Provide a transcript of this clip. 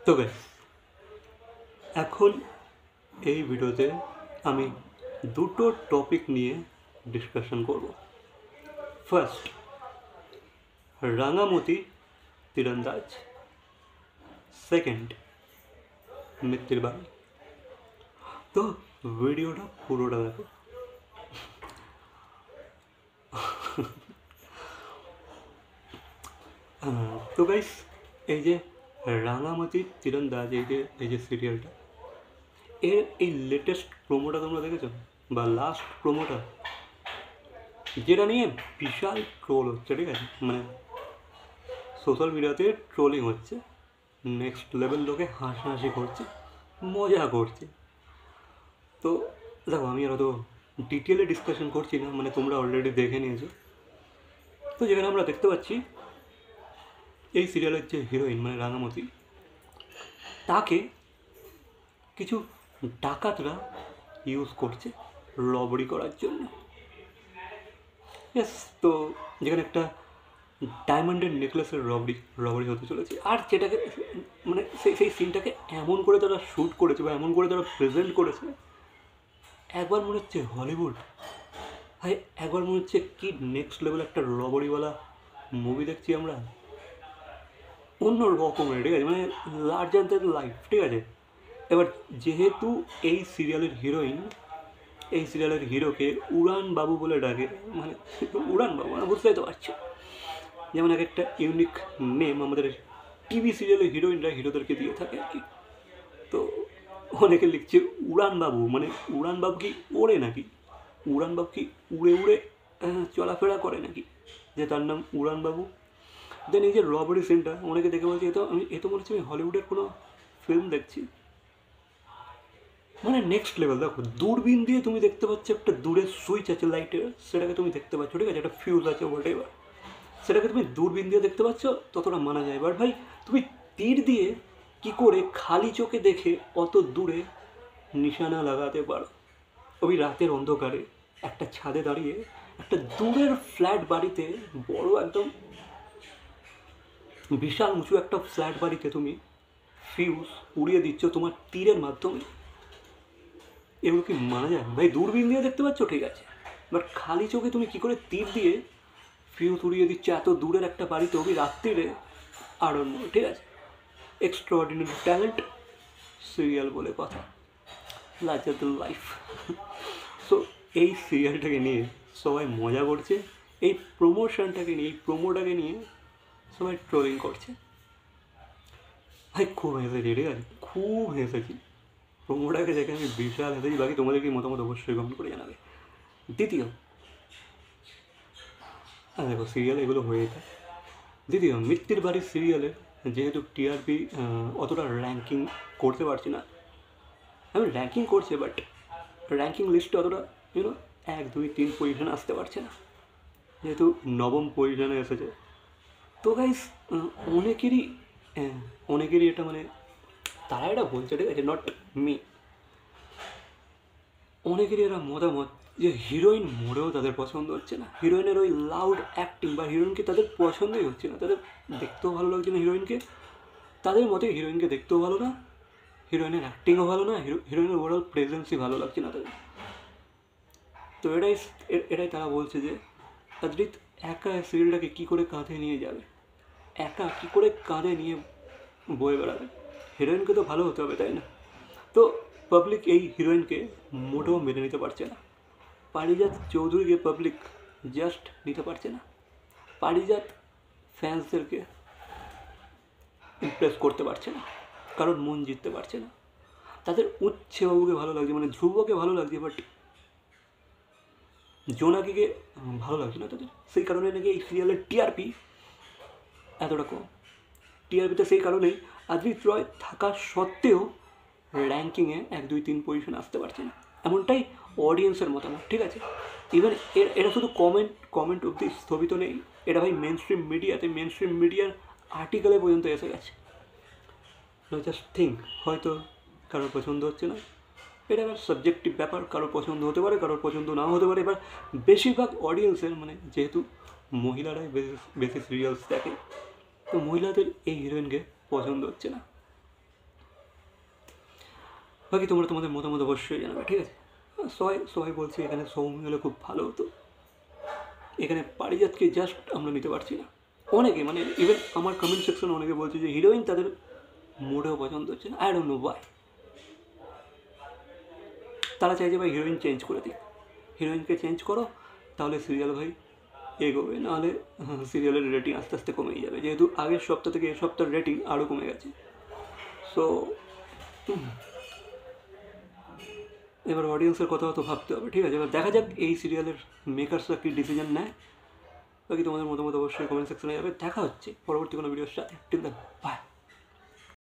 তো গাইস, এখন এই ভিডিওতে আমি দুটো টপিক নিয়ে ডিসকাশন করব। ফার্স্ট, রাঙামতি তীরন্দাজ। সেকেন্ড, মিত্তির বাড়ি। তো ভিডিওটা পুরোটা দেখো। তো গাইস, এই যে রাঙামতি তীরন্দাজ, এই যে সিরিয়ালটা, এর এই লেটেস্ট প্রোমোটা তোমরা দেখেছো? বা লাস্ট প্রোমোটা, যেটা নিয়ে বিশাল ট্রোল হচ্ছে, ঠিক আছে? মানে সোশ্যাল মিডিয়াতে ট্রোলিং হচ্ছে, নেক্সট লেভেল লোকে হাসাহাসি করছে, মজা করছে। তো দেখো, আমি আর অত ডিটেলে ডিসকাশন করছি না, মানে তোমরা অলরেডি দেখে নিয়েছো। তো যেখানে আমরা দেখতে পাচ্ছি এই সিরিয়ালের যে হিরোইন মানে রাঙামতি, তাকে কিছু ডাকাতরা ইউজ করছে রবরি করার জন্য। ইয়েস, তো যেখানে একটা ডায়মন্ডের নেকলেসের রবরি হতে চলেছে, আর যেটাকে মানে সেই সিনটাকে এমন করে তারা শ্যুট করেছে বা এমন করে তারা প্রেজেন্ট করেছে, একবার মনে হচ্ছে হলিউড, ভাই একবার মনে হচ্ছে কি নেক্সট লেভেল একটা রবরিওয়ালা মুভি দেখছি আমরা, অন্য রকমের, ঠিক আছে? মানে লার্জার দ্যান লাইফ, ঠিক আছে? এবার যেহেতু এই সিরিয়ালের হিরোকে উড়ান বাবু বলে ডাকে, মানে উড়ান বাবু, মানে বুঝতেই তো পারছো, যেমন এক একটা ইউনিক নেম আমাদের টিভি সিরিয়ালের হিরোইনরা হিরোদেরকে দিয়ে থাকে আর কি। তো অনেকে লিখছে উড়ান বাবু, মানে উড়ান বাবু কি ওড়ে নাকি? উড়ান বাবু কি উড়ে উড়ে চলাফেরা করে নাকি, যে তার নাম উড়ান বাবু? দেন এই যে রবারি সিনটা, অনেকে দেখে বলছে এ তো মনে হচ্ছে আমি হলিউডের কোনো ফিল্ম দেখছি। মানে নেক্সট লেভেল। দেখো, দূরবীন দিয়ে তুমি দেখতে পাচ্ছ একটা দূরের সুইচ আছে লাইটের, সেটাকে তুমি দেখতে পাচ্ছ, ঠিক আছে? একটা ফিউজ আছে হোয়াট এভার, সেটাকে তুমি দূরবীন দিয়ে দেখতে পাচ্ছ, ততটা মানা যায়। এবার ভাই, তুমি তীর দিয়ে কি করে খালি চোখে দেখে অত দূরে নিশানা লাগাতে পারো? ওই রাতের অন্ধকারে একটা ছাদে দাঁড়িয়ে একটা দূরের ফ্ল্যাট বাড়িতে, বড় একদম বিশাল উঁচু একটা ফ্ল্যাট বাড়িতে তুমি ফিউজ উড়িয়ে দিচ্ছ তোমার তীরের মাধ্যমে। এগুলো কি মানা যায় ভাই? দূরবীন দিয়ে দেখতে পাচ্ছ, ঠিক আছে, বাট খালি চোখে তুমি কি করে তীর দিয়ে ফিউজ উড়িয়ে দিচ্ছে এত দূরের একটা বাড়িতে, ওই রাত্রিরে? আরণ্য, ঠিক আছে? এক্সট্রাঅর্ডিনারি ট্যালেন্ট, সিরিয়াল বলে কথা, লার্জার দ্যান লাইফ। সো এই সিরিয়ালটাকে নিয়ে সবাই মজা করছে, এই প্রমোশনটাকে নিয়ে, এই প্রোমোটাকে নিয়ে সবাই ট্রোলিং করছে। ভাই খুব হেসেছি, ঠিক আছে, খুব হেসেছি। প্রোমোটাকে দেখে আমি বিশাল হেসেছি। বাকি তোমাদের কি মতামত অবশ্যই কমেন্ট করে জানাবে। দ্বিতীয়, দেখো সিরিয়াল এগুলো হয়েই থাকে। দ্বিতীয়, মিত্তির বাড়ির সিরিয়ালে যেহেতু টিআরপি অতটা র্যাঙ্কিং করতে পারছি না, আমি র্যাঙ্কিং করছে, বাট র্যাঙ্কিং লিস্টে অতটা 1, 2, 3 পজিশন আসতে পারছে না, যেহেতু নবম পজিশনে এসেছে। তো গাইস, অনেকেরই অনেকেরই এটা মানে তারা এটা বলছে, ঠিক আছে, নট মি, অনেকেরই এরা মতামত যে হিরোইন মোড়েও তাদের পছন্দ হচ্ছে না, হিরোইনের ওই লাউড অ্যাক্টিং বা হিরোইনকে তাদের পছন্দই হচ্ছে না, তাদের দেখতেও ভালো লাগছে না হিরোইনকে, তাদের মতে হিরোইনকে দেখতেও ভালো না, হিরোইনের অ্যাক্টিংও ভালো না, হিরোইনের ওভারঅল প্রেজেন্সই ভালো লাগছে না তাদের। তো এটাই তারা বলছে যে অদ্রিত একা সিরিয়ালটাকে কী করে কাঁধে নিয়ে যাবে, একা কী করে কাঁধে নিয়ে বয়ে বেড়াবে? হিরোইনকে তো ভালো হতে হবে, তাই না? তো পাবলিক এই হিরোইনকে মোটেও মেনে নিতে পারছে না। পারিজাত চৌধুরীকে পাবলিক জাস্ট নিতে পারছে না, পারিজাত ফ্যান্সদেরকে ইমপ্রেস করতে পারছে না, কারণ মন জিততে পারছে না। তাদের উচ্ছেবাবুকে ভালো লাগছে, মানে ধ্রুবকে ভালো লাগছে, বাট জোনাকিকে ভালো লাগছে না তাদের। সেই কারণে নাকি এই সিরিয়ালের টিআরপি এতটা কম। টিআরপিতে সেই কারণেই অদ্রিত রয় থাকা সত্ত্বেও র্যাঙ্কিংয়ে 1, 2, 3 পজিশন আসতে পারছে না, এমনটাই অডিয়েন্সের মতামত, ঠিক আছে? ইভেন এটা শুধু কমেন্ট অব্দি স্থগিত নেই, এটা ভাই মেন স্ট্রিম মিডিয়ার আর্টিকেলে পর্যন্ত এসে গেছে। জাস্ট থিঙ্ক, হয়তো কারোর পছন্দ হচ্ছে না, এটা এবার সাবজেক্টিভ ব্যাপার, কারোর পছন্দ হতে পারে, কারোর পছন্দ নাও হতে পারে। এবার বেশিরভাগ অডিয়েন্সের, মানে যেহেতু মহিলারাই বেশি সিরিয়ালস দেখে, তো মহিলাদের এই হিরোইনকে পছন্দ হচ্ছে না। বাকি তোমরা তোমাদের মতামত অবশ্যই জানাবে, ঠিক আছে? সবাই সবাই বলছে এখানে সৌমি হলে খুব ভালো হতো, এখানে পারিজাতকে জাস্ট আমরা নিতে পারছি না। অনেকে মানে ইভেন আমার কমেন্ট সেকশনে অনেকে বলছে যে হিরোইন তাদের মোটেও পছন্দ হচ্ছে না। I don't know Y. তারা চাইছে ভাই হিরোইন চেঞ্জ করে দিই, হিরোইনকে চেঞ্জ করো, তাহলে সিরিয়াল ভাই এগোবে, নাহলে সিরিয়ালের রেটিং আস্তে আস্তে কমেই যাবে, যেহেতু আগের সপ্তাহ থেকে এই সপ্তাহের রেটিং আরও কমে গেছে। সো এবার অডিয়েন্সের কথা তো ভাবতে হবে, ঠিক আছে? এবার দেখা যাক এই সিরিয়ালের মেকার্সরা কী ডিসিশন নেয়। বাকি তোমাদের মতামত অবশ্যই কমেন্ট সেকশনে যাবে। দেখা হচ্ছে পরবর্তী কোনো ভিডিওর সাথে। Till then, by.